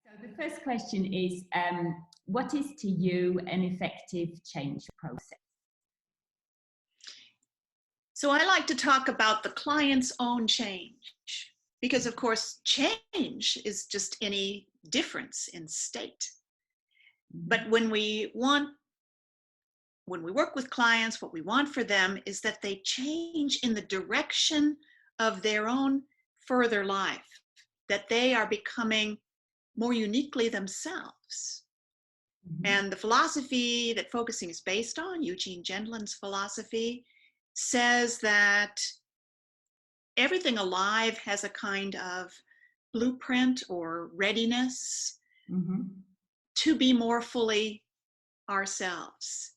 So the first question is, what is to you an effective change process? So I like to talk about the client's own change, because of course, change is just any difference in state. But when we work with clients, what we want for them is that they change in the direction of their own further life, that they are becoming more uniquely themselves. And the philosophy that focusing is based on, Eugene Gendlin's philosophy, says that everything alive has a kind of blueprint or readiness to be more fully ourselves.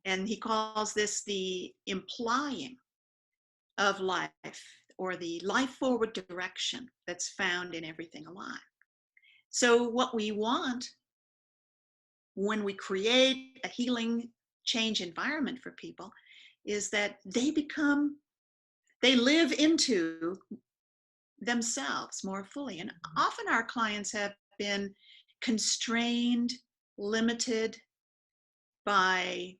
And he calls this the implying of life, or the life forward direction that's found in everything alive. So what we want when we create a healing change environment for people is that they live into themselves more fully. And often our clients have been constrained, limited by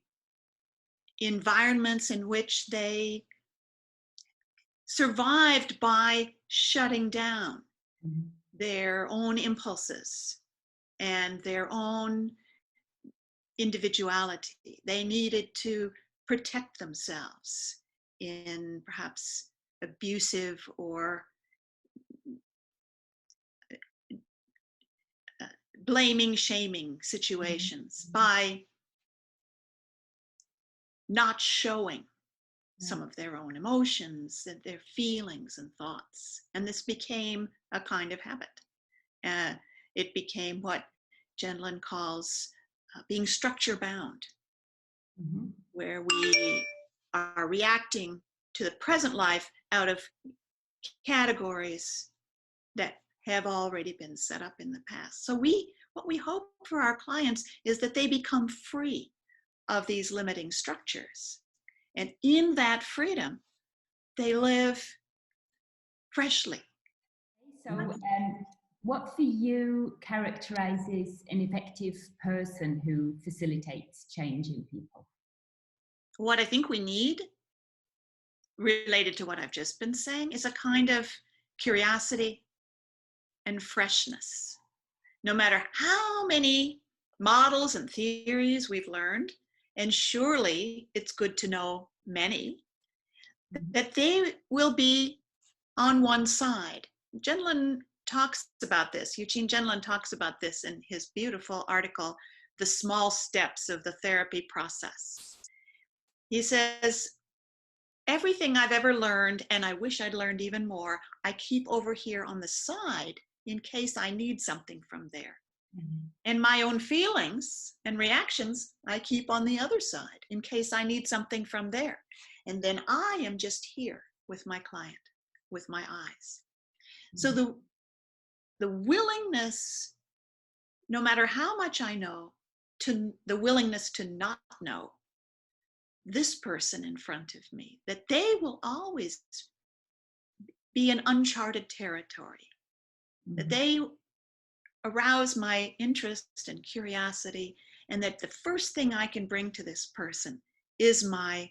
environments in which they survived by shutting down their own impulses and their own individuality. They needed to protect themselves in perhaps abusive or blaming, shaming situations by not showing some of their own emotions and their feelings and thoughts. And this became a kind of habit. It became what Gendlin calls being structure bound, where we are reacting to the present life out of categories that have already been set up in the past. So what we hope for our clients is that they become free of these limiting structures. And in that freedom, they live freshly. So what for you characterizes an effective person who facilitates change in people? What I think we need, related to what I've just been saying, is a kind of curiosity and freshness. No matter how many models and theories we've learned, and surely it's good to know many, that they will be on one side. Gendlin talks about this. Eugene Gendlin talks about this in his beautiful article, The Small Steps of the Therapy Process. He says, everything I've ever learned, and I wish I'd learned even more, I keep over here on the side in case I need something from there. And my own feelings and reactions, I keep on the other side in case I need something from there. And then I am just here with my client, with my eyes. So the willingness, no matter how much I know, the willingness to not know this person in front of me, that they will always be in uncharted territory, that they arouse my interest and curiosity, and that the first thing I can bring to this person is my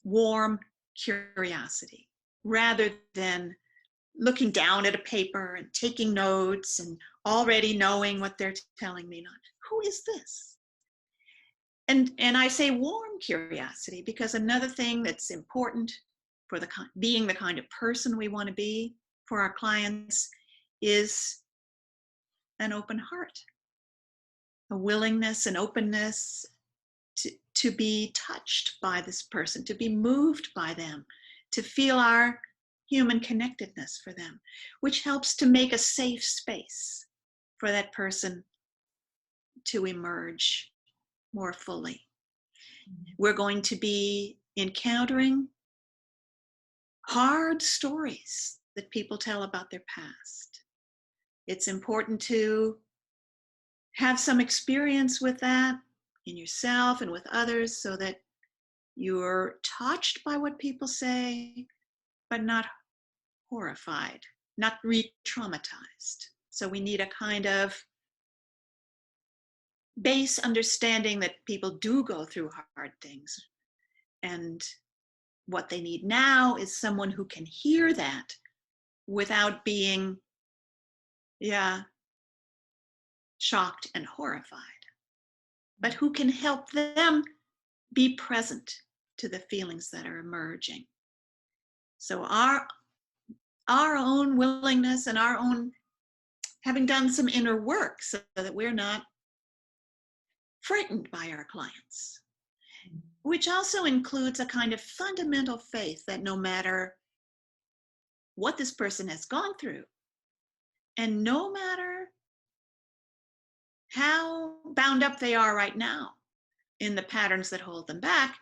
warm curiosity, rather than looking down at a paper and taking notes and already knowing what they're telling me. Not, who is this? And I say warm curiosity because another thing that's important for being the kind of person we want to be for our clients is an open heart, a willingness and openness to be touched by this person, to be moved by them, to feel our human connectedness for them, which helps to make a safe space for that person to emerge more fully. We're going to be encountering hard stories that people tell about their past. It's important to have some experience with that in yourself and with others so that you're touched by what people say, but not horrified, not re-traumatized. So we need a kind of base understanding that people do go through hard things. And what they need now is someone who can hear that without being, shocked and horrified, but who can help them be present to the feelings that are emerging. So our own willingness and our own having done some inner work so that we're not frightened by our clients, which also includes a kind of fundamental faith that no matter what this person has gone through, and no matter how bound up they are right now in the patterns that hold them back,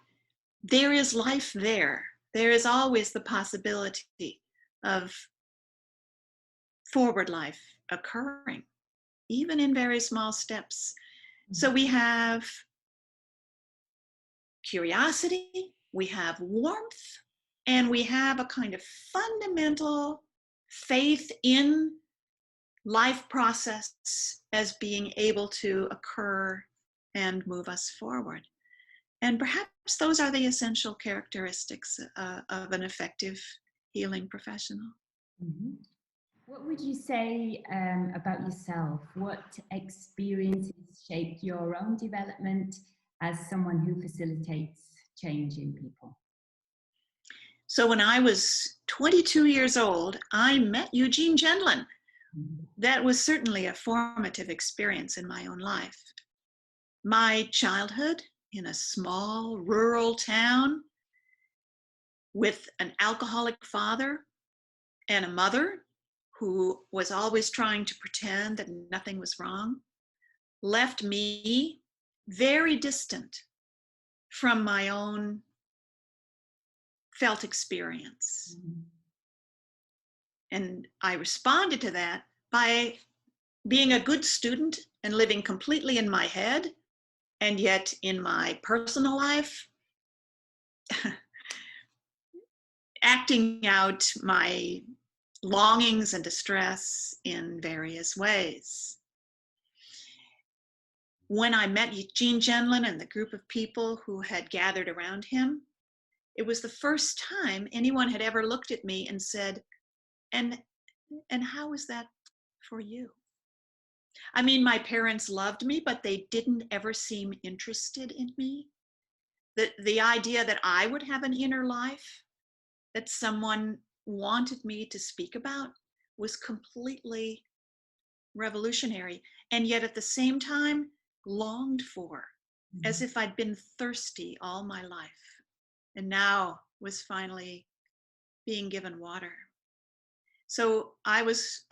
there is life there. There is always the possibility of forward life occurring, even in very small steps. So we have curiosity, we have warmth, and we have a kind of fundamental faith in life process as being able to occur and move us forward. And perhaps those are the essential characteristics of an effective healing professional. Mm-hmm. What would you say about yourself? What experiences shaped your own development as someone who facilitates change in people? So when I was 22 years old, I met Eugene Gendlin. That was certainly a formative experience in my own life. My childhood in a small rural town with an alcoholic father and a mother who was always trying to pretend that nothing was wrong left me very distant from my own felt experience. And I responded to that by being a good student and living completely in my head, and yet in my personal life, acting out my longings and distress in various ways. When I met Eugene Gendlin and the group of people who had gathered around him, it was the first time anyone had ever looked at me and said, and how is that for you? I mean, my parents loved me, but they didn't ever seem interested in me. The idea that I would have an inner life that someone wanted me to speak about was completely revolutionary, and yet at the same time longed for, as if I'd been thirsty all my life and now was finally being given water. So I was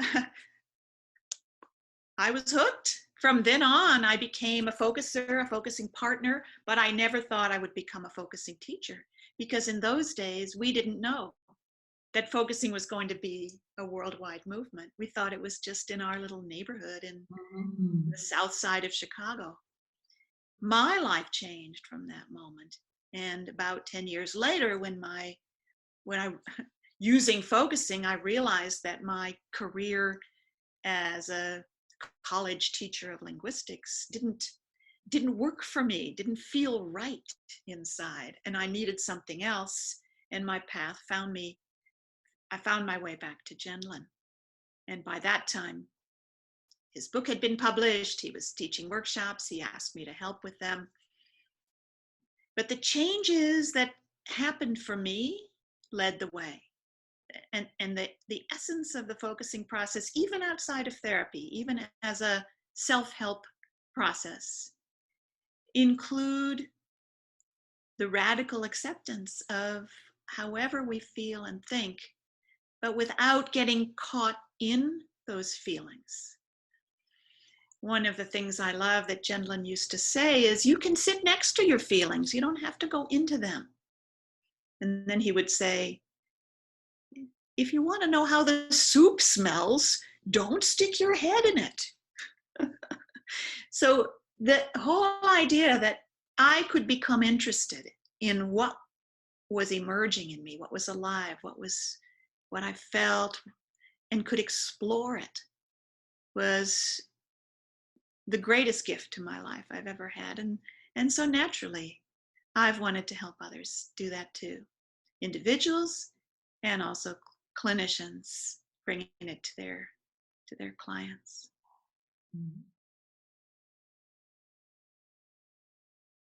hooked. From then on, I became a focuser, a focusing partner, but I never thought I would become a focusing teacher, because in those days, we didn't know that focusing was going to be a worldwide movement. We thought it was just in our little neighborhood in the south side of Chicago. My life changed from that moment. And about 10 years later, when I using focusing, I realized that my career as a college teacher of linguistics didn't work for me, didn't feel right inside, and I needed something else. And my path I found my way back to Gendlin. And by that time, his book had been published. He was teaching workshops. He asked me to help with them. But the changes that happened for me led the way. And the essence of the focusing process, even outside of therapy, even as a self-help process, include the radical acceptance of however we feel and think, but without getting caught in those feelings. One of the things I love that Gendlin used to say is, you can sit next to your feelings. You don't have to go into them. And then he would say, if you want to know how the soup smells, don't stick your head in it. So the whole idea that I could become interested in what was emerging in me, what was alive, what I felt, and could explore it, was the greatest gift to my life I've ever had. And so naturally, I've wanted to help others do that too. Individuals and also clinicians, bringing it to their clients. Mhm.